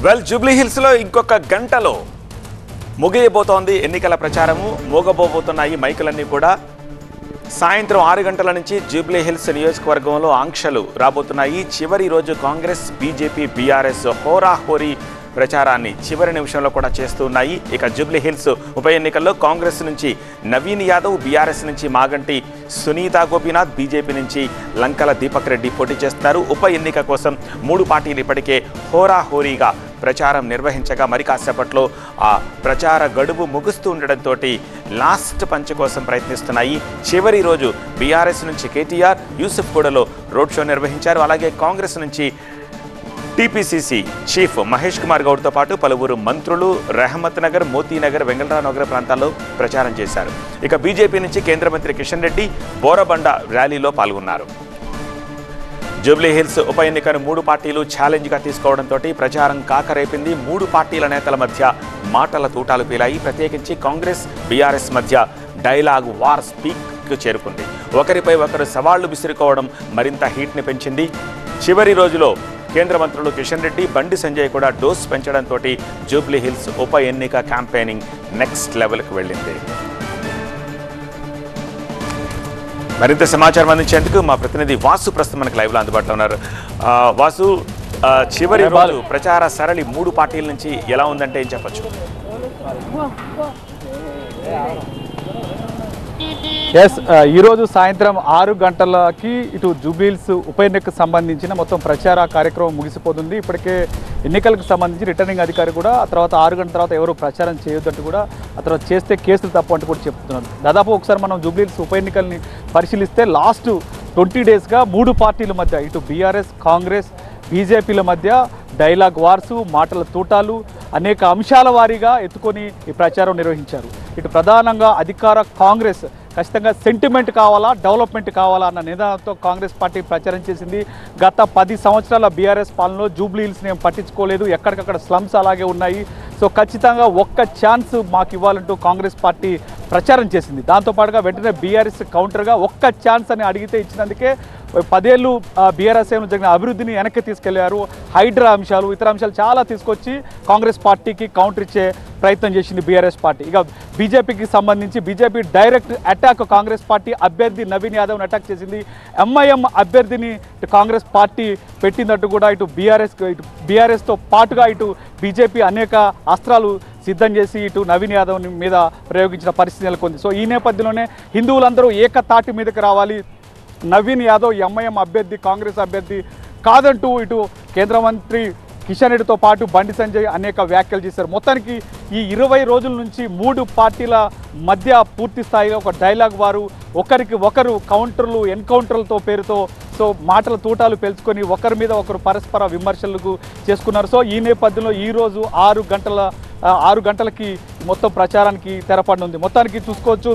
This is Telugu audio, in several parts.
జూబ్లీ హిల్స్ లో ఇంకొక గంటలో ముగియబోతోంది ఎన్నికల ప్రచారము. మోగబోతున్నాయి మైకులన్నీ కూడా. సాయంత్రం 6 గంటల నుంచి జూబ్లీ హిల్స్ నియోజకవర్గంలో ఆంక్షలు రాబోతున్నాయి. చివరి రోజు కాంగ్రెస్, బీజేపీ, బీఆర్ఎస్ హోరాహోరీ ప్రచారాన్ని చివరి నిమిషంలో కూడా చేస్తున్నాయి. ఇక జూబ్లీ హిల్స్ ఉప ఎన్నికల్లో కాంగ్రెస్ నుంచి నవీన్ యాదవ్, బీఆర్ఎస్ నుంచి మాగంటి సునీత గోపీనాథ్, బీజేపీ నుంచి లంకల దీపక్ రెడ్డి పోటీ చేస్తున్నారు. ఉప ఎన్నిక కోసం 3 పార్టీలు ఇప్పటికే హోరాహోరీగా ప్రచారం నిర్వహించగా మరి కాసేపట్లో ఆ ప్రచార గడువు ముగుస్తూ ఉండడంతో లాస్ట్ పంచ్ కోసం ప్రయత్నిస్తున్నాయి. చివరి రోజు బీఆర్ఎస్ నుంచి కేటీఆర్ యూసుఫ్గూడలో రోడ్ షో నిర్వహించారు. అలాగే కాంగ్రెస్ నుంచి టీపీసీసీ చీఫ్ మహేష్ కుమార్ గౌడ్తో పాటు పలువురు మంత్రులు రెహమత్ నగర్, మోతీనగర్, వెంగళరావు నగర్ ప్రాంతాల్లో ప్రచారం చేశారు. ఇక బీజేపీ నుంచి కేంద్ర మంత్రి కిషన్ రెడ్డి బోరబండ ర్యాలీలో పాల్గొన్నారు. జూబ్లీ హిల్స్ ఉప ఎన్నికను 3 పార్టీలు ఛాలెంజ్గా తీసుకోవడంతో ప్రచారం కాకరేపింది. 3 పార్టీల నేతల మధ్య మాటల తూటాలు పేలాయి. ప్రత్యేకించి కాంగ్రెస్, బీఆర్ఎస్ మధ్య డైలాగ్ వార్ స్పీక్కు చేరుకుంది. ఒకరిపై ఒకరు సవాళ్లు విసురుకోవడం మరింత హీట్ని పెంచింది. చివరి రోజులో కేంద్ర మంత్రులు కిషన్ రెడ్డి, బండి సంజయ్ కూడా డోస్ పెంచడంతో జూబ్లీ హిల్స్ ఉప ఎన్నిక క్యాంపెయినింగ్ నెక్స్ట్ లెవెల్కి వెళ్ళింది. మరింత సమాచారం అందించేందుకు మా ప్రతినిధి వాసు ప్రస్తుతం మనకు లైవ్లో అందుబాటులో ఉన్నారు. వాసు, చివరి రోజు ప్రచార సరళి 3 పార్టీల నుంచి ఎలా ఉందంటే ఏం చెప్పచ్చు? ఈరోజు సాయంత్రం 6 గంటలకి ఇటు జూబ్లీ హిల్స్ ఉప ఎన్నికకు సంబంధించిన మొత్తం ప్రచార కార్యక్రమం ముగిసిపోతుంది. ఇప్పటికే ఎన్నికలకు సంబంధించి రిటర్నింగ్ అధికారి కూడా ఆ తర్వాత 6 గంటల తర్వాత ఎవరు ప్రచారం చేయొద్దంటూ కూడా ఆ తర్వాత చేస్తే కేసులు తప్పు అంటూ కూడా చెప్తున్నారు. దాదాపు ఒకసారి మనం జూబ్లీ హిల్స్ ఉప ఎన్నికల్ని పరిశీలిస్తే లాస్ట్ 20 డేస్గా 3 పార్టీల మధ్య ఇటు బీఆర్ఎస్, కాంగ్రెస్, బీజేపీల మధ్య డైలాగ్ వార్సు, మాటల తూటాలు అనేక అంశాల వారీగా ఎత్తుకొని ఈ ప్రచారం నిర్వహించారు. ఇటు ప్రధానంగా అధికార కాంగ్రెస్ ఖచ్చితంగా సెంటిమెంట్ కావాలా, డెవలప్మెంట్ కావాలా అన్న నినాదంతో కాంగ్రెస్ పార్టీ ప్రచారం చేసింది. గత 10 సంవత్సరాల బీఆర్ఎస్ పాలనలో జూబ్లీ హిల్స్ని ఏం పట్టించుకోలేదు, ఎక్కడికక్కడ స్లమ్స్ అలాగే ఉన్నాయి. సో ఖచ్చితంగా ఒక్క ఛాన్స్ మాకు ఇవ్వాలంటూ కాంగ్రెస్ పార్టీ ప్రచారం చేసింది. దాంతోపాటుగా వెంటనే బీఆర్ఎస్ కౌంటర్గా ఒక్క ఛాన్స్ అని అడిగితే ఇచ్చినందుకే 10 ఏళ్ళు బీఆర్ఎస్ జరిగిన అభివృద్ధిని వెనక్కి తీసుకెళ్లారు. హైడ్రా అంశాలు, ఇతర అంశాలు చాలా తీసుకొచ్చి కాంగ్రెస్ పార్టీకి కౌంటర్ ఇచ్చే ప్రయత్నం చేసింది బీఆర్ఎస్ పార్టీ. ఇక బీజేపీకి సంబంధించి BJP direct attack Congress party అభ్యర్థి నవీన్ యాదవ్ని అటాక్ చేసింది. ఎంఐఎం అభ్యర్థిని కాంగ్రెస్ పార్టీ పెట్టినట్టు కూడా ఇటు బీఆర్ఎస్తో పాటుగా ఇటు బీజేపీ అనేక అస్త్రాలు సిద్ధం చేసి ఇటు నవీన్ యాదవ్ మీద ప్రయోగించిన పరిస్థితి నెలకొంది. సో ఈ నేపథ్యంలోనే హిందువులందరూ ఏకతాటి మీదకి రావాలి, నవీన్ యాదవ్ ఎంఐఎం అభ్యర్థి, కాంగ్రెస్ అభ్యర్థి కాదంటూ ఇటు కేంద్ర మంత్రి కిషన్ రెడ్డితో పాటు బండి సంజయ్ అనేక వ్యాఖ్యలు చేశారు. మొత్తానికి ఈ 20 రోజుల నుంచి 3 పార్టీల మధ్య పూర్తి స్థాయిలో ఒక డైలాగ్ వారు ఒకరికి ఒకరు కౌంటర్లు, ఎన్కౌంటర్లతో పేరుతో సో మాటల తూటాలు పెంచుకొని ఒకరి మీద ఒకరు పరస్పర విమర్శలకు చేసుకున్నారు. సో ఈ నేపథ్యంలో ఈరోజు 6 గంటలకి మొత్తం ప్రచారానికి తెరపడనుంది. మొత్తానికి చూసుకోవచ్చు,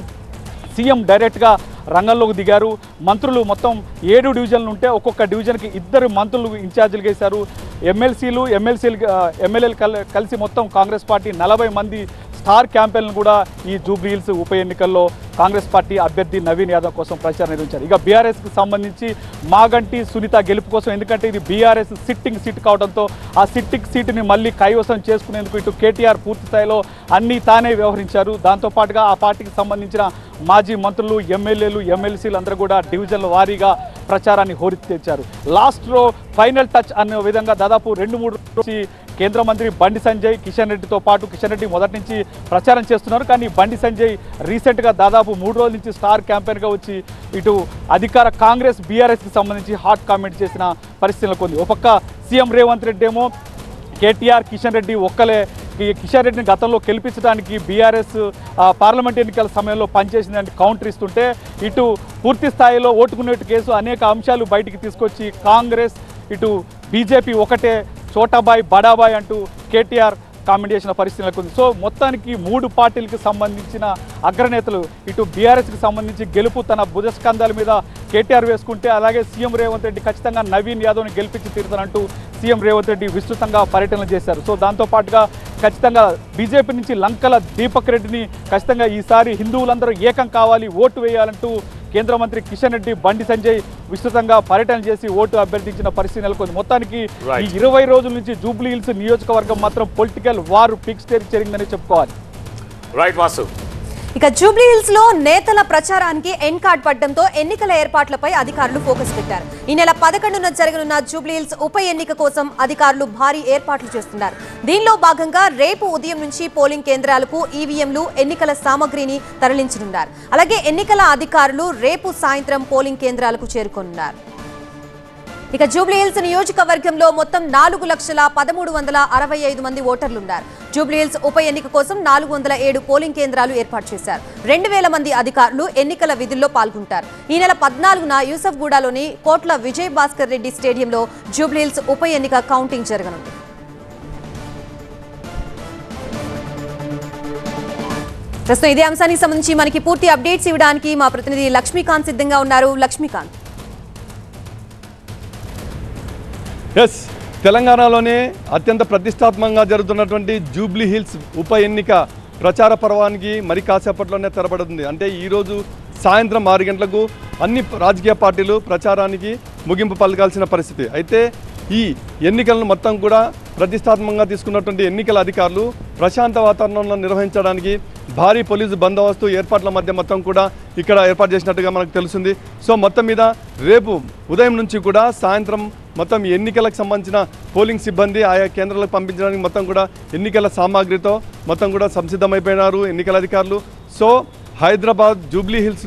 సీఎం డైరెక్ట్గా రంగంలోకి దిగారు. మంత్రులు మొత్తం 7 డివిజన్లు ఉంటే ఒక్కొక్క డివిజన్కి 2 మంత్రులు ఇన్ఛార్జీలు వేశారు. ఎమ్మెల్యేలు కలిసి మొత్తం కాంగ్రెస్ పార్టీ 40 మంది స్టార్ క్యాంపెయిన్లు కూడా ఈ జూబ్లీ హిల్స్ ఉప ఎన్నికల్లో కాంగ్రెస్ పార్టీ అభ్యర్థి నవీన్ యాదవ్ కోసం ప్రచారం నిర్వహించారు. ఇక బీఆర్ఎస్కి సంబంధించి మాగంటి సునీత గెలుపు కోసం, ఎందుకంటే ఇది బీఆర్ఎస్ సిట్టింగ్ సీట్ కావడంతో ఆ సిట్టింగ్ సీటుని మళ్ళీ కైవసం చేసుకునేందుకు ఇటు కేటీఆర్ పూర్తి స్థాయిలో అన్నీ తానే వ్యవహరించారు. దాంతోపాటుగా ఆ పార్టీకి సంబంధించిన మాజీ మంత్రులు, ఎమ్మెల్యేలు, ఎమ్మెల్సీలు అందరూ కూడా డివిజన్ల వారీగా ప్రచారాన్ని హోరెత్తించారు. లాస్ట్లో ఫైనల్ టచ్ అనే విధంగా దాదాపు 2-3 రోజు కేంద్ర మంత్రి బండి సంజయ్, కిషన్ రెడ్డితో పాటు కిషన్ రెడ్డి మొదటి నుంచి ప్రచారం చేస్తున్నారు. కానీ బండి సంజయ్ రీసెంట్గా దాదాపు 3 రోజుల నుంచి స్టార్ క్యాంపెయిన్గా వచ్చి ఇటు అధికార కాంగ్రెస్, బీఆర్ఎస్కి సంబంధించి హాట్ కామెంట్ చేసిన పరిస్థితులకు ఉంది. ఒక పక్క సీఎం రేవంత్ రెడ్డి ఏమో కేటీఆర్, కిషన్ రెడ్డి ఒక్కలే, కిషన్ రెడ్డిని గతంలో గెలిపించడానికి బీఆర్ఎస్ పార్లమెంట్ ఎన్నికల సమయంలో పనిచేసిందని కౌంటర్ ఇస్తుంటే ఇటు పూర్తి స్థాయిలో ఓటుకునేట్టు కేసు అనేక అంశాలు బయటికి తీసుకొచ్చి కాంగ్రెస్, ఇటు బీజేపీ ఒకటే, చోటాబాయ్ బడాబాయ్ అంటూ కేటీఆర్ కామెంట్ చేసిన పరిస్థితి నెలకొంది. సో మొత్తానికి 3 పార్టీలకు సంబంధించిన అగ్రనేతలు ఇటు బీఆర్ఎస్కి సంబంధించి గెలుపు తన భుజస్కంధాల మీద కేటీఆర్ వేసుకుంటే, అలాగే సీఎం రేవంత్ రెడ్డి ఖచ్చితంగా నవీన్ యాదవ్ని గెలిపించి తీరుతానంటూ సీఎం రేవంత్ రెడ్డి విస్తృతంగా పర్యటనలు చేశారు. సో దాంతోపాటుగా ఖచ్చితంగా బీజేపీ నుంచి లంకల దీపక్ రెడ్డిని ఖచ్చితంగా ఈసారి హిందువులందరూ ఏకం కావాలి, ఓటు వేయాలంటూ కేంద్ర మంత్రి కిషన్ రెడ్డి, బండి సంజయ్ విస్తృతంగా పర్యటన చేసి ఓటు అభ్యర్థించిన పరిస్థితి నెలకొంది. మొత్తానికి ఈ 20 రోజుల నుంచి జూబ్లీ హిల్స్ నియోజకవర్గం మాత్రం పొలిటికల్ వార్ పీక్ స్టేజ్ చేరిందని చెప్పుకోవాలి. రైట్ వాసు. ఇక జూబ్లీ హిల్స్ లో నేతల ప్రచారానికి ఎండ్ కార్డ్ పడడంతో ఎన్నికల ఏర్పాట్లపై అధికారులు ఫోకస్ పెట్టారు. ఈ నెల 11న జరగనున్న జూబ్లీ హిల్స్ ఉప ఎన్నిక కోసం అధికారులు భారీ ఏర్పాట్లు చేస్తున్నారు. దీనిలో భాగంగా రేపు ఉదయం నుంచి పోలింగ్ కేంద్రాలకు ఈవీఎంలు, ఎన్నికల సామగ్రిని తరలించనున్నారు. అలాగే ఎన్నికల అధికారులు రేపు సాయంత్రం పోలింగ్ కేంద్రాలకు చేరుకోనున్నారు. ఇక జూబ్లీ హిల్స్ నియోజకవర్గంలో మొత్తం 4,13,65 మంది ఓటర్లున్నారు. జూబ్లీ హిల్స్ ఉప ఎన్నిక కోసం 407 పోలింగ్ కేంద్రాలు ఏర్పాటు చేశారు. 2,000 మంది అధికారులు ఎన్నికల విధుల్లో పాల్గొంటారు. ఈ నెల 14న యూసఫ్గూడలోని కోట్ల విజయ్ భాస్కర్ రెడ్డి స్టేడియంలో జూబ్లీ హిల్స్ ఉప ఎన్నిక కౌంటింగ్ జరగనుంది. ప్రస్తుతం ఇదే అంశానికి సంబంధించి మనకి పూర్తి అప్డేట్స్ ఇవ్వడానికి మా ప్రతినిధి లక్ష్మీకాంత్ సిద్ధంగా ఉన్నారు. లక్ష్మీకాంత్, తెలంగాణలోనే అత్యంత ప్రతిష్టాత్మకంగా జరుగుతున్నటువంటి జూబ్లీ హిల్స్ ఉప ఎన్నిక ప్రచార పర్వానికి మరి కాసేపట్లోనే తెరపడుతుంది. అంటే ఈరోజు సాయంత్రం 6 గంటలకు అన్ని రాజకీయ పార్టీలు ప్రచారానికి ముగింపు పలకాల్సిన పరిస్థితి. అయితే ఈ ఎన్నికలను మొత్తం కూడా ప్రతిష్టాత్మకంగా తీసుకున్నటువంటి ఎన్నికల అధికారులు ప్రశాంత వాతావరణంలో నిర్వహించడానికి భారీ పోలీసు బందోబస్తు ఏర్పాట్ల మధ్య మొత్తం కూడా ఇక్కడ ఏర్పాటు చేసినట్టుగా మనకు తెలుస్తుంది. సో మొత్తం మీద రేపు ఉదయం నుంచి కూడా సాయంత్రం మొత్తం ఎన్నికలకు సంబంధించిన పోలింగ్ సిబ్బంది ఆయా కేంద్రాలకు పంపించడానికి మొత్తం కూడా ఎన్నికల సామాగ్రితో మొత్తం కూడా సంసిద్ధమైపోయినారు ఎన్నికల అధికారులు. సో హైదరాబాద్ జూబ్లీ హిల్స్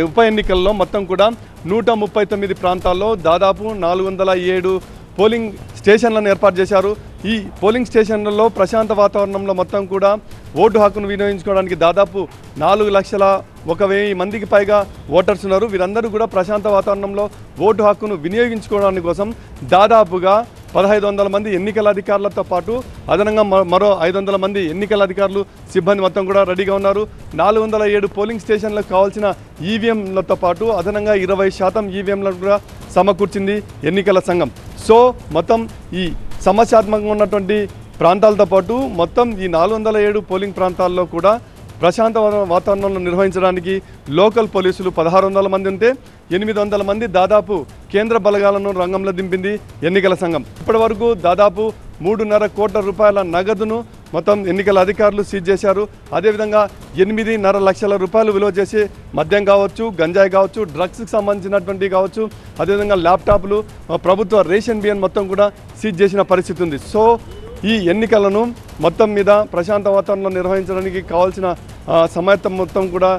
ఉప ఎన్నికల్లో మొత్తం కూడా 139 ప్రాంతాల్లో దాదాపు 407 పోలింగ్ స్టేషన్లను ఏర్పాటు చేశారు. ఈ పోలింగ్ స్టేషన్లలో ప్రశాంత వాతావరణంలో మొత్తం కూడా ఓటు హక్కును వినియోగించుకోవడానికి దాదాపు 4,01,000 మందికి పైగా ఓటర్స్ ఉన్నారు. వీరందరూ కూడా ప్రశాంత వాతావరణంలో ఓటు హక్కును వినియోగించుకోవడానికి కోసం దాదాపుగా 1,500 మంది ఎన్నికల అధికారులతో పాటు అదనంగా మరో 500 మంది ఎన్నికల అధికారులు సిబ్బంది మొత్తం కూడా రెడీగా ఉన్నారు. 407 పోలింగ్ స్టేషన్లకు కావాల్సిన ఈవీఎంలతో పాటు అదనంగా 20% ఈవీఎంలను కూడా సమకూర్చింది ఎన్నికల సంఘం. సో మొత్తం ఈ సమస్యాత్మకంగా ఉన్నటువంటి ప్రాంతాలతో పాటు మొత్తం ఈ 407 పోలింగ్ ప్రాంతాల్లో కూడా ప్రశాంత వాతావరణంలో నిర్వహించడానికి లోకల్ పోలీసులు 1,600 మంది ఉంటే 800 మంది దాదాపు కేంద్ర బలగాలను రంగంలో దింపింది ఎన్నికల సంఘం. ఇప్పటి వరకు దాదాపు 3.5 కోట్ల రూపాయల నగదును మొత్తం ఎన్నికల అధికారులు సీజ్ చేశారు. అదేవిధంగా 8.5 లక్షల రూపాయలు విలువ చేసి మద్యం కావచ్చు, గంజాయి కావచ్చు, డ్రగ్స్కి సంబంధించినటువంటి కావచ్చు, అదేవిధంగా ల్యాప్టాప్లు, ప్రభుత్వ రేషన్ బియ్యం మొత్తం కూడా సీజ్ చేసిన పరిస్థితి ఉంది. సో ఈ ఎన్నికలను మొత్తం మీద ప్రశాంత వాతావరణంలో నిర్వహించడానికి కావాల్సిన సమాయత్తం మొత్తం కూడా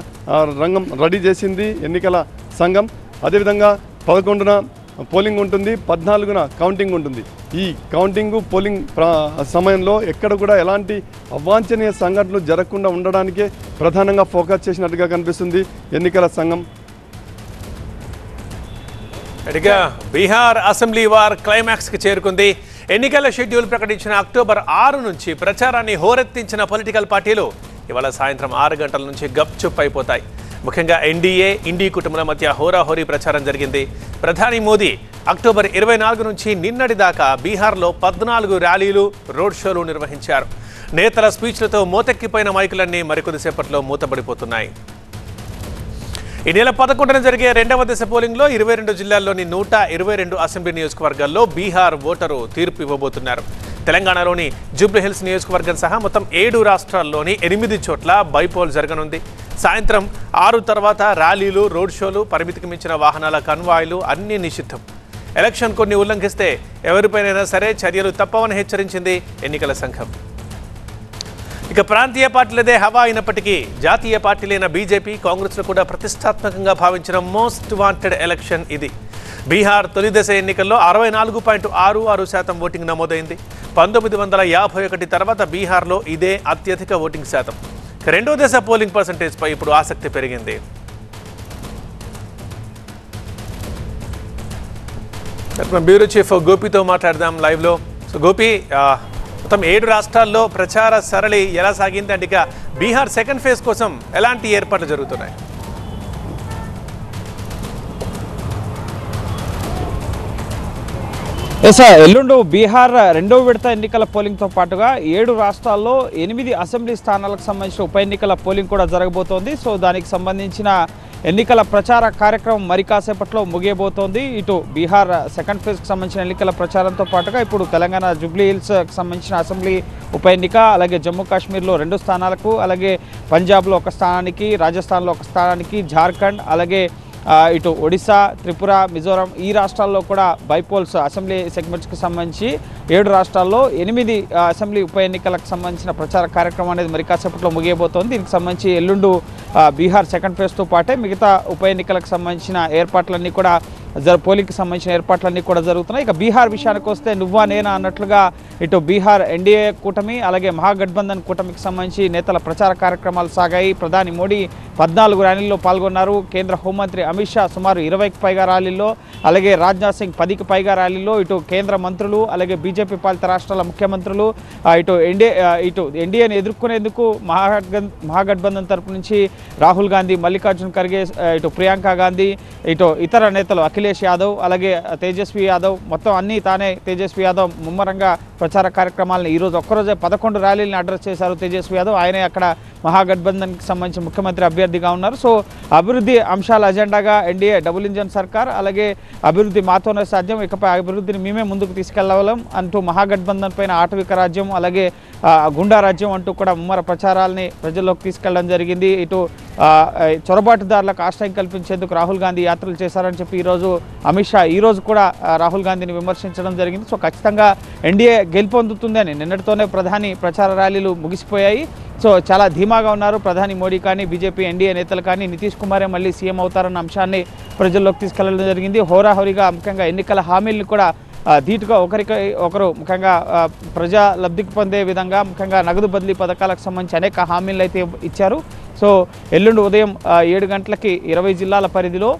రంగం రెడీ చేసింది ఎన్నికల సంఘం. అదేవిధంగా 11న పోలింగ్ ఉంటుంది, 14న కౌంటింగ్ ఉంటుంది. ఈ కౌంటింగ్ పోలింగ్ సమయంలో ఎక్కడ కూడా ఎలాంటి అవాంఛనీయ సంఘటనలు జరగకుండా ఉండడానికే ప్రధానంగా ఫోకస్ చేసినట్టుగా కనిపిస్తుంది ఎన్నికల సంఘం. బీహార్ అసెంబ్లీ వార్ క్లైమాక్స్కి చేరుకుంది. ఎన్నికల షెడ్యూల్ ప్రకటించిన అక్టోబర్ 6 నుంచి ప్రచారాన్ని హోరెత్తించిన పొలిటికల్ పార్టీలు ఇవాళ సాయంత్రం 6 గంటల నుంచి గప్చుప్ అయిపోతాయి. ముఖ్యంగా ఎన్డీఏ, ఇండీ కుటుంబాల మధ్య హోరాహోరీ ప్రచారం జరిగింది. ప్రధాని మోదీ అక్టోబర్ 24 నుంచి నిన్నటి దాకా బీహార్లో 14 ర్యాలీలు, రోడ్ షోలు నిర్వహించారు. నేతల స్పీచ్లతో మోతెక్కిపోయిన మైకులన్నీ మరికొద్దిసేపట్లో మూతపడిపోతున్నాయి. ఈ నెల 11న జరిగే 2వ దశ పోలింగ్లో 22 జిల్లాల్లోని 122 అసెంబ్లీ నియోజకవర్గాల్లో బీహార్ ఓటరు తీర్పు ఇవ్వబోతున్నారు. తెలంగాణలోని జూబ్లీ హిల్స్ నియోజకవర్గం సహా మొత్తం 7 రాష్ట్రాల్లోని 8 చోట్ల బైపోల్ జరగనుంది. సాయంత్రం 6 తర్వాత ర్యాలీలు, రోడ్ షోలు, పరిమితికి మించిన వాహనాల కన్వాయ్లు అన్నీ నిషిద్ధం. ఎలక్షన్ కొన్ని ఉల్లంఘిస్తే ఎవరిపైనైనా సరే చర్యలు తప్పవని హెచ్చరించింది ఎన్నికల సంఘం. ఇక ప్రాంతీయ పార్టీలదే హవా అయినప్పటికీ జాతీయ పార్టీలైన బీజేపీ, కాంగ్రెస్లు కూడా ప్రతిష్టాత్మకంగా భావించిన మోస్ట్ వాంటెడ్ ఎలక్షన్ ఇది. బీహార్ తొలి దశ ఎన్నికల్లో 64.66% ఓటింగ్ నమోదైంది. 1951 తర్వాత బీహార్లో ఇదే అత్యధిక ఓటింగ్ శాతం. రెండో దశ పోలింగ్ పర్సంటేజ్పై ఇప్పుడు ఆసక్తి పెరిగింది. బ్యూరో చీఫ్ గోపితో మాట్లాడదాం లైవ్లో. సో గోపి, మొత్తం 7 రాష్ట్రాల్లో ప్రచార సరళి ఎలా సాగింది అంటే ఇక బీహార్ సెకండ్ ఫేజ్ కోసం ఎలాంటి ఏర్పాట్లు జరుగుతున్నాయి? ఎల్లుండు బీహార్ 2వ విడత ఎన్నికల పోలింగ్తో పాటుగా 7 రాష్ట్రాల్లో 8 అసెంబ్లీ స్థానాలకు సంబంధించిన ఉప ఎన్నికల పోలింగ్ కూడా జరగబోతోంది. సో దానికి సంబంధించిన ఎన్నికల ప్రచార కార్యక్రమం మరి కాసేపట్లో ముగియబోతోంది. ఇటు బీహార్ సెకండ్ ఫేజ్కి సంబంధించిన ఎన్నికల ప్రచారంతో పాటుగా ఇప్పుడు తెలంగాణ జూబ్లీ హిల్స్కి సంబంధించిన అసెంబ్లీ ఉప ఎన్నిక, అలాగే జమ్మూ కాశ్మీర్లో 2 స్థానాలకు, అలాగే పంజాబ్లో 1 స్థానానికి, రాజస్థాన్లో 1 స్థానానికి, జార్ఖండ్, అలాగే ఇటు ఒడిశా, త్రిపుర, మిజోరం ఈ రాష్ట్రాల్లో కూడా బైపోల్స్ అసెంబ్లీ సెగ్మెంట్స్కి సంబంధించి 7 రాష్ట్రాల్లో 8 అసెంబ్లీ ఉప ఎన్నికలకు సంబంధించిన ప్రచార కార్యక్రమం అనేది మరి కాసేపట్లో ముగియబోతోంది. దీనికి సంబంధించి ఎల్లుండు బీహార్ సెకండ్ ఫేజ్తో పాటే మిగతా ఉప ఎన్నికలకు సంబంధించిన ఏర్పాట్లన్నీ కూడా పోలింగ్కి సంబంధించిన ఏర్పాట్లన్నీ కూడా జరుగుతున్నాయి. ఇక బీహార్ విషయానికి వస్తే నువ్వా నేనా అన్నట్లుగా ఇటు బీహార్ ఎన్డీఏ కూటమి, అలాగే మహాగఠబంధన్ కూటమికి సంబంధించి నేతల ప్రచార కార్యక్రమాలు సాగాయి. ప్రధాని మోడీ 14 ర్యాలీల్లో పాల్గొన్నారు. కేంద్ర హోంమంత్రి అమిత్ షా సుమారు 20కి పైగా ర్యాలీల్లో, అలాగే రాజ్నాథ్ సింగ్ 10కి పైగా ర్యాలీల్లో, ఇటు కేంద్ర మంత్రులు, అలాగే బీజేపీ పాలిత రాష్ట్రాల ముఖ్యమంత్రులు, ఇటు ఎన్డీఏని ఎదుర్కొనేందుకు మహాగఠబంధన్ తరపు నుంచి రాహుల్ గాంధీ, మల్లికార్జున్ ఖర్గే, ఇటు ప్రియాంక గాంధీ, ఇటు ఇతర నేతలు అఖిలేష్ యాదవ్, అలాగే తేజస్వి యాదవ్, మొత్తం అన్నీ తానే తేజస్వి యాదవ్ ముమ్మరంగా ప్రచార కార్యక్రమాలను ఈరోజు ఒక్కరోజే 11 ర్యాలీలను అడ్రస్ చేశారు తేజస్వి యాదవ్. ఆయనే అక్కడ మహాగఠబంధన్కి సంబంధించి ముఖ్యమంత్రి అభ్యర్థిగా ఉన్నారు. సో అభివృద్ధి అంశాల అజెండాగా ఎన్డీఏ డబుల్ ఇంజన్ సర్కార్, అలాగే అభివృద్ధి మాతోనే సాధ్యం, ఇకపై అభివృద్ధిని మేమే ముందుకు తీసుకెళ్లగలం అంటూ మహాగఠబంధన్ పైన ఆటవిక రాజ్యం, అలాగే గుండా రాజ్యం అంటూ కూడా ముమ్మర ప్రచారాలని ప్రజల్లోకి తీసుకెళ్లడం జరిగింది. ఇటు చొరబాటుదారులకు ఆశ్రయం కల్పించేందుకు రాహుల్ గాంధీ యాత్రలు చేశారని చెప్పి ఈరోజు అమిత్ షా ఈరోజు కూడా రాహుల్ గాంధీని విమర్శించడం జరిగింది. సో ఖచ్చితంగా ఎన్డీఏ గెలుపొందుతుంది అని నిన్నటితోనే ప్రధాని ప్రచార ర్యాలీలు ముగిసిపోయాయి. సో చాలా ధీమాగా ఉన్నారు ప్రధాని మోడీ కానీ, బీజేపీ ఎన్డీఏ నేతలు కానీ. నితీష్ కుమారే మళ్ళీ సీఎం అవుతారన్న అంశాన్ని ప్రజల్లోకి తీసుకెళ్లడం జరిగింది. హోరాహోరీగా ముఖ్యంగా ఎన్నికల హామీలను కూడా ధీటుగా ఒకరికి ఒకరు ముఖ్యంగా ప్రజా లబ్ధికి పొందే విధంగా ముఖ్యంగా నగదు బదిలీ పథకాలకు సంబంధించి అనేక హామీలు అయితే ఇచ్చారు. సో ఎల్లుండి ఉదయం 7 గంటలకి 20 జిల్లాల పరిధిలో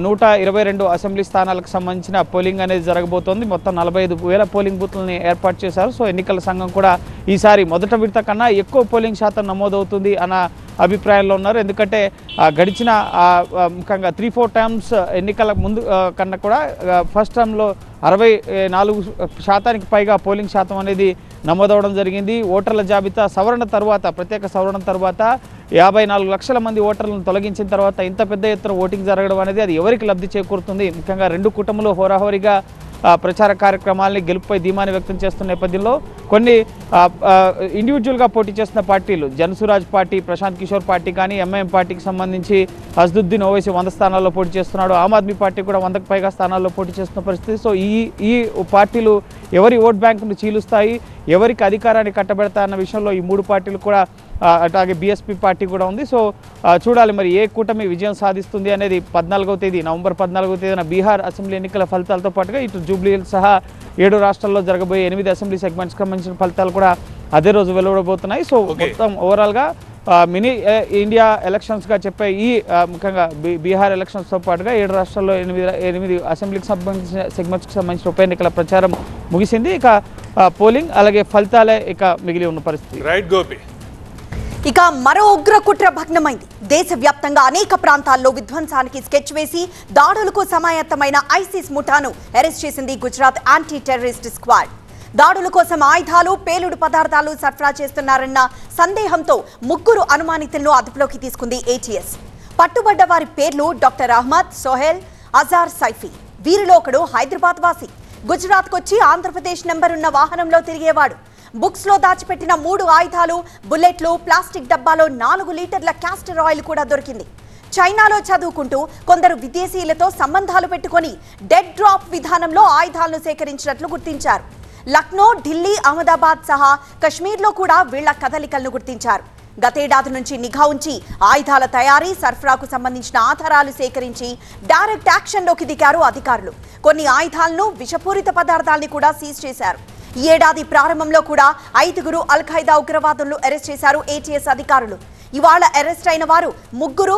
122 అసెంబ్లీ స్థానాలకు సంబంధించిన పోలింగ్ అనేది జరగబోతోంది. మొత్తం 45,000 పోలింగ్ బూత్లని ఏర్పాటు చేశారు. సో ఎన్నికల సంఘం కూడా ఈసారి మొదట విడత కన్నా ఎక్కువ పోలింగ్ శాతం నమోదవుతుంది అన్న అభిప్రాయంలో ఉన్నారు. ఎందుకంటే గడిచిన ముఖ్యంగా 3-4 టైమ్స్ ఎన్నికల ముందు కన్నా కూడా ఫస్ట్ టర్మ్లో 64% పైగా పోలింగ్ శాతం అనేది నమోదవడం జరిగింది. ఓటర్ల జాబితా సవరణ తర్వాత, ప్రత్యేక సవరణ తర్వాత 54 లక్షల మంది ఓటర్లను తొలగించిన తర్వాత ఇంత పెద్ద ఎత్తున ఓటింగ్ జరగడం అనేది అది ఎవరికి లబ్ధి చేకూరుతుంది? ముఖ్యంగా 2 కూటములు హోరాహోరీగా ప్రచార కార్యక్రమాలని గెలుపుపై ధీమాని వ్యక్తం చేస్తున్న నేపథ్యంలో కొన్ని ఇండివిజువల్గా పోటీ చేస్తున్న పార్టీలు, జనసురాజ్ పార్టీ, ప్రశాంత్ కిషోర్ పార్టీ కానీ, ఎంఐఎం పార్టీకి సంబంధించి అసదుద్దీన్ ఓవైసీ 100 స్థానాల్లో పోటీ చేస్తున్నాడు. ఆమ్ ఆద్మీ పార్టీ కూడా 100కు పైగా స్థానాల్లో పోటీ చేస్తున్న పరిస్థితి. సో ఈ పార్టీలు ఎవరి ఓట్ బ్యాంకును చీలుస్తాయి, ఎవరికి అధికారాన్ని కట్టబెడతాయన్న విషయంలో ఈ 3 పార్టీలు కూడా, అట్లాగే బీఎస్పీ పార్టీ కూడా ఉంది. సో చూడాలి మరి ఏ కూటమి విజయం సాధిస్తుంది అనేది నవంబర్ 14వ తేదీన బీహార్ అసెంబ్లీ ఎన్నికల ఫలితాలతో పాటుగా ఇటు జూబ్లీ హిల్స్ సహా 7 రాష్ట్రాల్లో జరగబోయే 8 అసెంబ్లీ సెగ్మెంట్స్కి సంబంధించిన ఫలితాలు కూడా అదే రోజు వెలువడబోతున్నాయి. సో మొత్తం ఓవరాల్గా మినీ ఇండియా ఎలక్షన్స్గా చెప్పే ఈ ముఖ్యంగా బీహార్ ఎలక్షన్స్తో పాటుగా 7 రాష్ట్రాల్లో 8 అసెంబ్లీకి సంబంధించిన సెగ్మెంట్స్కి సంబంధించిన ఉప ఎన్నికల ప్రచారం ముగిసింది. ఇక పోలింగ్ అలాగే ఫలితాలే ఇక మిగిలి ఉన్న పరిస్థితి. రైట్ గోపి. ఇక మరో ఉగ్ర కుట్ర భగ్నమైంది. దేశవ్యాప్తంగా అనేక ప్రాంతాల్లో విధ్వంసానికి స్కెచ్ వేసి దాడులకు సమాయత్తమైన ఐసిస్ ముఠాను అరెస్ట్ చేసింది గుజరాత్ యాంటీ టెర్రరిస్ట్ స్క్వాడ్. దాడుల కోసం ఆయుధాలు, పేలుడు పదార్థాలు సరఫరా చేస్తున్నారన్న సందేహంతో 3 అనుమానితులను అదుపులోకి తీసుకుంది ఏటీఎస్. పట్టుబడ్డ వారి పేర్లు డాక్టర్ అహ్మద్, సోహెల్, అజార్ సైఫీ. వీరిలో ఒకడు హైదరాబాద్ వాసి. గుజరాత్కు వచ్చి ఆంధ్రప్రదేశ్ నెంబరున్న వాహనంలో తిరిగేవాడు. బుక్స్ లో దాచిపెట్టిన 3 ఆయుధాలు, బుల్లెట్లు, ప్లాస్టిక్ డబ్బాలో 4 లీటర్ల క్యాస్టర్ ఆయిల్ కూడా దొరికింది. చైనాలో చదువుకుంటూ కొందరు విదేశీయులతో సంబంధాలు పెట్టుకొని డెడ్ డ్రాప్ విధానంలో ఆయుధాలను సేకరించినట్లు గుర్తించారు. లక్నో, ఢిల్లీ, అహ్మదాబాద్ సహా కశ్మీర్లో కూడా వీళ్ల కదలికలను గుర్తించారు. గతేడాది నుంచి నిఘా ఉంచి ఆయుధాల తయారీ, సరఫరాకు సంబంధించిన ఆధారాలు సేకరించి డైరెక్ట్ యాక్షన్లోకి దిగారు అధికారులు. కొన్ని ఆయుధాలను, విషపూరిత పదార్థాలని కూడా సీజ్ చేశారు. ఈ ఏడాది ప్రారంభంలో కూడా 5 అల్ ఖైదా ఉగ్రవాదులను అరెస్ట్ చేశారు ఏటీఎస్ అధికారులు. ఇవాళ అరెస్ట్ అయిన వారు 3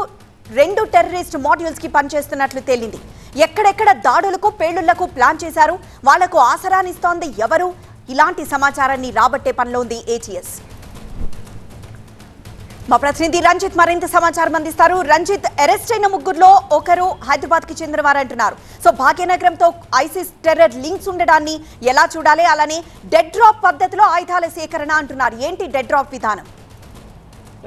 2 టెర్రరిస్ట్ మాడ్యూల్స్ కి పనిచేస్తున్నట్లు తేలింది. ఎక్కడెక్కడ దాడులకు, పేలుళ్లకు ప్లాన్ చేశారు, వాళ్లకు ఆసరానిస్తోంది ఎవరు? ఇలాంటి సమాచారాన్ని రాబట్టే పనిలో ఉంది ఏటీఎస్. మా ప్రతినిధి రంజిత్ మరింత సమాచారం అందిస్తారు. రంజిత్, అరెస్ట్ అయిన 3లో ఒకరు హైదరాబాద్ కి చెందిన వారు అంటున్నారు. సో భాగ్యనగరంతో ఐసిస్ టెర్రర్ లింక్స్ ఉండడాన్ని ఎలా చూడాలి? అలానే డెడ్ డ్రాప్ పద్ధతిలో ఆయుధాల సేకరణ అంటున్నారు. ఏంటి డెడ్ డ్రాప్ విధానం?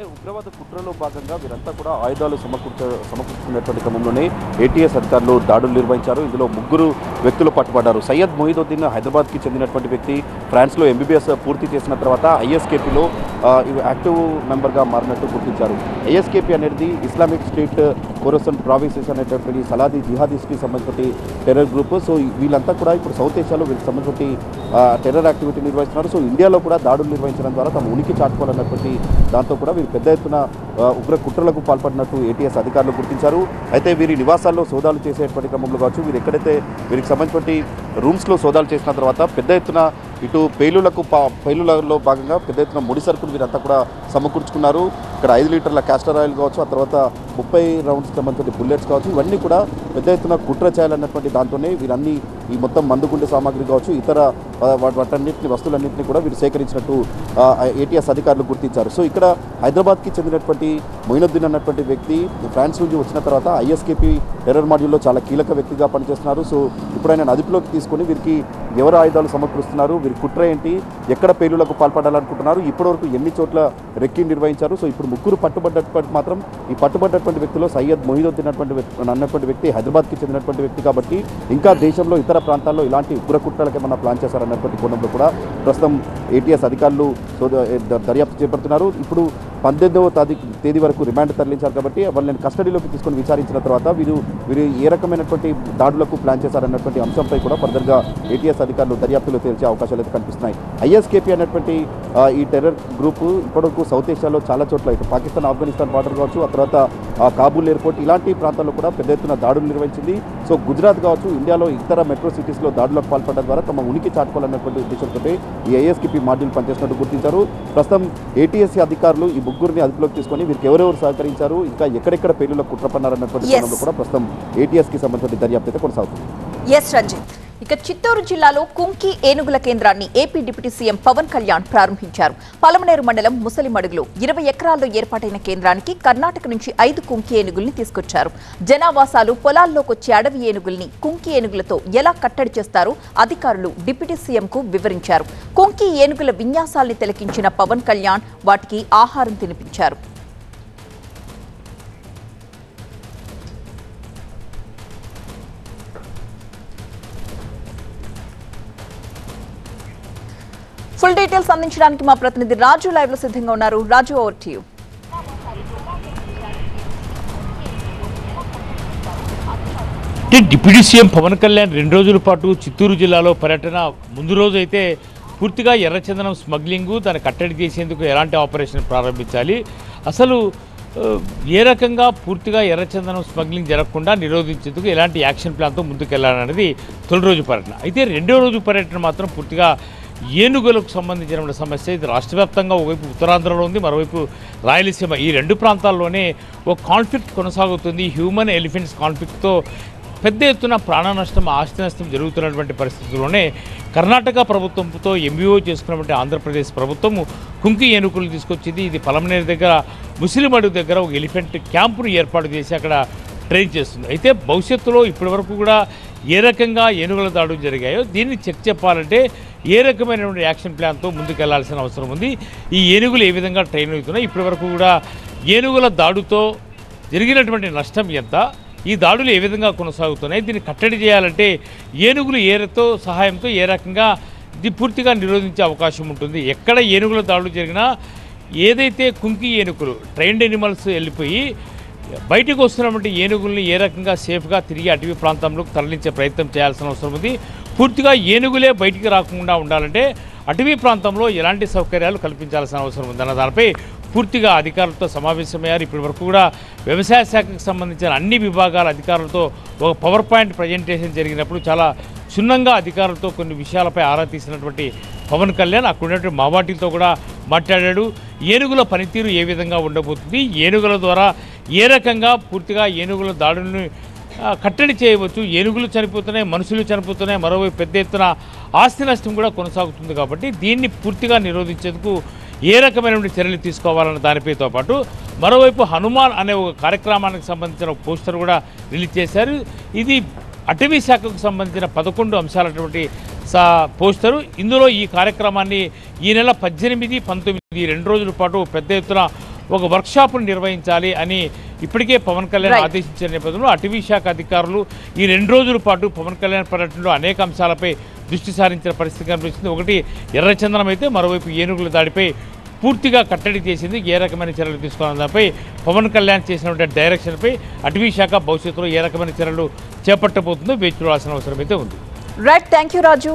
ఉగ్రవాద కుట్రలో భాగంగా వీరంతా కూడా ఆయుధాలు సమకూర్చుకున్నటువంటి క్రమంలోనే ఏటీఎస్ అధికారులు దాడులు నిర్వహించారు. ఇందులో 3 వ్యక్తులు పట్టుబడ్డారు. సయ్యద్ మొయిదుద్దీన్ హైదరాబాద్కి చెందినటువంటి వ్యక్తి, ఫ్రాన్స్లో ఎంబీబీఎస్ పూర్తి చేసిన తర్వాత ఐఎస్కేపీలో యాక్టివ్ మెంబర్గా మారినట్టు గుర్తించారు. ఐఎస్కేపీ అనేది ఇస్లామిక్ స్టేట్ ఖోరసన్ ప్రావిన్సెస్ అనేటటువంటి సలాదీ జిహాదీస్కి సంబంధించిన టెర్రర్ గ్రూప్. సో వీళ్ళంతా కూడా ఇప్పుడు సౌత్ ఏషియాలో వీళ్ళకి సంబంధించిన టెర్రర్ యాక్టివిటీ నిర్వహిస్తున్నారు. సో ఇండియాలో కూడా దాడులు నిర్వహించడం ద్వారా తమ ఉనికి చాటుకోవాలన్నటువంటి దాంతో కూడా వీరు పెద్ద ఎత్తున ఉగ్ర కుట్రలకు పాల్పడినట్టు ఏటీఎస్ అధికారులు గుర్తించారు. అయితే వీరి నివాసాల్లో సోదాలు చేసేటువంటి క్రమంలో కావచ్చు, వీరు ఎక్కడైతే వీరికి సంబంధించిన రూమ్స్లో సోదాలు చేసిన తర్వాత పెద్ద ఎత్తున ఇటు పేలులలో భాగంగా పెద్ద ఎత్తున ముడి సరుకులు వీరంతా కూడా సమకూర్చుకున్నారు. ఇక్కడ 5 లీటర్ల క్యాస్టర్ ఆయిల్ కావచ్చు, ఆ తర్వాత 30 రౌండ్స్కి సంబంధించిన బుల్లెట్స్ కావచ్చు, ఇవన్నీ కూడా పెద్ద ఎత్తున కుట్ర చేయాలన్నటువంటి దాంతోనే వీరన్నీ ఈ మొత్తం మందుగుండె సామాగ్రి కావచ్చు, ఇతర వాటన్నింటిని వస్తువులన్నింటినీ కూడా వీరు సేకరించినట్టు ఏటీఎస్ అధికారులు గుర్తించారు. సో ఇక్కడ హైదరాబాద్కి చెందినటువంటి మొయినుద్దీన్ అన్నటువంటి వ్యక్తి ఫ్రాన్స్ నుంచి వచ్చిన తర్వాత ఐఎస్కేపీ టెర్రర్ మాడ్యూల్లో చాలా కీలక వ్యక్తిగా పనిచేస్తున్నారు. సో ఇప్పుడు ఆయన అదుపులోకి తీసుకొని వీరికి ఎవరు ఆయుధాలు సమకూరుస్తున్నారు, వీరి కుట్ర ఏంటి, ఎక్కడ పేలులకు పాల్పడాలనుకుంటున్నారు, ఇప్పటివరకు ఎన్ని చోట్ల రెక్కి నిర్వహించారు. సో ఇప్పుడు 3 పట్టుబడ్డటువంటి మాత్రం ఈ పట్టుబడ్డటువంటి వ్యక్తిలో సయ్యద్ మొయినుద్దీన్ అన్నటువంటి వ్యక్తి హైదరాబాద్కి చెందినటువంటి వ్యక్తి కాబట్టి ఇంకా దేశంలో ఇతర ప్రాంతాల్లో ఇలాంటి ఉగ్ర కుట్రలకు ఏమన్నా ప్లాన్ చేశారన్నటువంటి కోణంలో కూడా ప్రస్తుతం ఏటీఎస్ అధికారులు దర్యాప్తు చేపడుతున్నారు. ఇప్పుడు 18వ తేదీ వరకు రిమాండ్ తరలించారు కాబట్టి వాళ్ళని కస్టడీలోకి తీసుకొని విచారించిన తర్వాత వీరు ఏ రకమైనటువంటి దాడులకు ప్లాన్ చేశారన్నటువంటి అంశంపై కూడా ఫర్దర్గా ఏటీఎస్ అధికారులు దర్యాప్తులో తేల్చే అవకాశాలు అయితే కనిపిస్తున్నాయి. ఐఎస్కేపీ అనేటువంటి ఈ టెర్రర్ గ్రూప్ ఇప్పటివరకు సౌత్ ఏషియాలో చాలా చోట్ల ఇటు పాకిస్తాన్ ఆఫ్ఘనిస్తాన్ బార్డర్ కావచ్చు, ఆ తర్వాత కాబూల్ ఎయిర్పోర్ట్ ఇలాంటి ప్రాంతాల్లో కూడా పెద్ద ఎత్తున దాడులు నిర్వహించింది. సో గుజరాత్ కావచ్చు, ఇండియాలో ఇతర మెట్రో సిటీస్లో దాడులకు పాల్పడడం ద్వారా తమ ఉనికి చాటుకోవాలన్నటువంటి ఉద్దేశంతో ఈ ఐఎస్కేపీ మాడ్యూల్ పనిచేసినట్టు గుర్తించారు. ప్రస్తుతం ఏటీఎస్ అధికారులు ఈ 3 అదుపులోకి తీసుకొని వీరికి ఎవరెవరు సహకరించారు, ఇంకా ఎక్కడెక్కడ పేలులకు కుట్ర పన్నారన్నటువంటి కోణంలో కూడా ప్రస్తుతం ఏటీఎస్కి సంబంధించిన దర్యాప్తు అయితే కొనసాగుతుంది. ఇక చిత్తూరు జిల్లాలో కుంకి ఏనుగుల కేంద్రాన్ని AP deputy CM Pawan Kalyan ప్రారంభించారు. పలమనేరు మండలం ముసలిమడుగులో 20 ఎకరాల్లో ఏర్పాటైన కేంద్రానికి కర్ణాటక నుంచి 5 కుంకి ఏనుగుల్ని తీసుకొచ్చారు. జనావాసాలు పొలాల్లోకొచ్చే అడవి ఏనుగుల్ని కుంకి ఏనుగులతో ఎలా కట్టడి చేస్తారో అధికారులు డిప్యూటీ సీఎంకు వివరించారు. కుంకి ఏనుగుల విన్యాసాల్ని తిలకించిన పవన్ కళ్యాణ్ వాటికి ఆహారం తినిపించారు. ఫుల్ డీటెయిల్స్ అందించడానికి మా ప్రతినిధి రాజు లైవ్ లో సిద్ధంగా ఉన్నారు. Raju, over to you. Deputy CM Pawan Kalyan 2 రోజుల పాటు చిత్తూరు జిల్లాలో పర్యటన. ముందు రోజు అయితే పూర్తిగా ఎర్రచందనం స్మగ్లింగు, దాన్ని కట్టడి చేసేందుకు ఎలాంటి ఆపరేషన్ ప్రారంభించాలి, అసలు ఏ రకంగా పూర్తిగా ఎర్రచందనం స్మగ్లింగ్ జరగకుండా నిరోధించేందుకు ఎలాంటి యాక్షన్ ప్లాన్తో ముందుకెళ్లాలనేది తొలి రోజు పర్యటన. అయితే 2వ రోజు పర్యటన మాత్రం పూర్తిగా ఏనుగులకు సంబంధించిన సమస్య. ఇది రాష్ట్ర వ్యాప్తంగా ఒకవైపు ఉత్తరాంధ్రలో ఉంది, మరోవైపు రాయలసీమ. ఈ 2 ప్రాంతాల్లోనే ఒక కాన్ఫ్లిక్ట్ కొనసాగుతుంది. హ్యూమన్ ఎలిఫెంట్స్ కాన్ఫ్లిక్ట్తో పెద్ద ఎత్తున ప్రాణ నష్టం, ఆస్తి నష్టం జరుగుతున్నటువంటి పరిస్థితుల్లోనే కర్ణాటక ప్రభుత్వంతో ఎంబీఓ చేసుకున్నటువంటి ఆంధ్రప్రదేశ్ ప్రభుత్వం కుంకి ఏనుగులు తీసుకొచ్చింది. ఇది పలమనేరు దగ్గర ముసిలిమడుగు దగ్గర ఒక ఎలిఫెంట్ క్యాంపును ఏర్పాటు చేసి అక్కడ ట్రైన్ చేస్తుంది. అయితే భవిష్యత్తులో ఇప్పటివరకు కూడా ఏ రకంగా ఏనుగుల దాడులు జరిగాయో దీన్ని చెక్ చెప్పాలంటే ఏ రకమైనటువంటి యాక్షన్ ప్లాన్తో ముందుకెళ్లాల్సిన అవసరం ఉంది. ఈ ఏనుగులు ఏ విధంగా ట్రైన్ అవుతున్నాయి, ఇప్పటివరకు కూడా ఏనుగుల దాడుతో జరిగినటువంటి నష్టం ఎంత, ఈ దాడులు ఏ విధంగా కొనసాగుతున్నాయి, దీన్ని కట్టడి చేయాలంటే ఏనుగులు ఏరుతో సహాయంతో ఏ రకంగా ఇది పూర్తిగా నిరోధించే అవకాశం ఉంటుంది. ఎక్కడ ఏనుగుల దాడులు జరిగినా ఏదైతే కుంకి ఏనుగులు ట్రైన్డ్ ఎనిమల్స్ వెళ్ళిపోయి బయటకు వస్తున్నటువంటి ఏనుగుల్ని ఏ రకంగా సేఫ్గా తిరిగి అటవీ ప్రాంతంలోకి తరలించే ప్రయత్నం చేయాల్సిన అవసరం ఉంది. పూర్తిగా ఏనుగులే బయటికి రాకుండా ఉండాలంటే అటవీ ప్రాంతంలో ఎలాంటి సౌకర్యాలు కల్పించాల్సిన అవసరం ఉందన్న దానిపై పూర్తిగా అధికారులతో సమావేశమయ్యారు. ఇప్పటి వరకు కూడా వ్యవసాయ శాఖకు సంబంధించిన అన్ని విభాగాల అధికారులతో ఒక పవర్ పాయింట్ ప్రజెంటేషన్ జరిగినప్పుడు చాలా క్షుణ్ణంగా అధికారులతో కొన్ని విషయాలపై ఆరా తీసినటువంటి పవన్ కళ్యాణ్ అక్కడ ఉన్నటువంటి మావాటిలతో కూడా మాట్లాడాడు. ఏనుగుల పనితీరు ఏ విధంగా ఉండబోతుంది, ఏనుగుల ద్వారా ఏ రకంగా పూర్తిగా ఏనుగుల దాడులను కట్టడి చేయవచ్చు, ఏనుగులు చనిపోతున్నాయి, మనుషులు చనిపోతున్నాయి, మరోవైపు పెద్ద ఎత్తున ఆస్తి నష్టం కూడా కొనసాగుతుంది. కాబట్టి దీన్ని పూర్తిగా నిరోధించేందుకు ఏ రకమైనటువంటి చర్యలు తీసుకోవాలన్న దానిపైతో పాటు మరోవైపు హనుమాన్ అనే ఒక కార్యక్రమానికి సంబంధించిన పోస్టర్ కూడా రిలీజ్ చేశారు. ఇది అటవీ శాఖకు సంబంధించిన 11 అంశాలటువంటి పోస్టరు. ఇందులో ఈ కార్యక్రమాన్ని ఈ నెల 18, 19 2 రోజుల పాటు పెద్ద ఎత్తున ఒక వర్క్షాప్ను నిర్వహించాలి అని ఇప్పటికే పవన్ కళ్యాణ్ ఆదేశించిన నేపథ్యంలో అటవీ శాఖ అధికారులు ఈ 2 రోజుల పాటు పవన్ కళ్యాణ్ పర్యటనలో అనేక అంశాలపై దృష్టి సారించిన పరిస్థితి కనిపిస్తుంది. ఒకటి ఎర్రచందనం అయితే, మరోవైపు ఏనుగుల దాడిపై పూర్తిగా కట్టడి చేసింది. ఏ రకమైన చర్యలు తీసుకోవాలన్న దానిపై పవన్ కళ్యాణ్ చేసినటువంటి డైరెక్షన్పై అటవీ శాఖ భవిష్యత్తులో ఏ రకమైన చర్యలు చేపట్టబోతుందో వేచి చూడాల్సిన అవసరం అయితే ఉంది. Right, thank you Raju.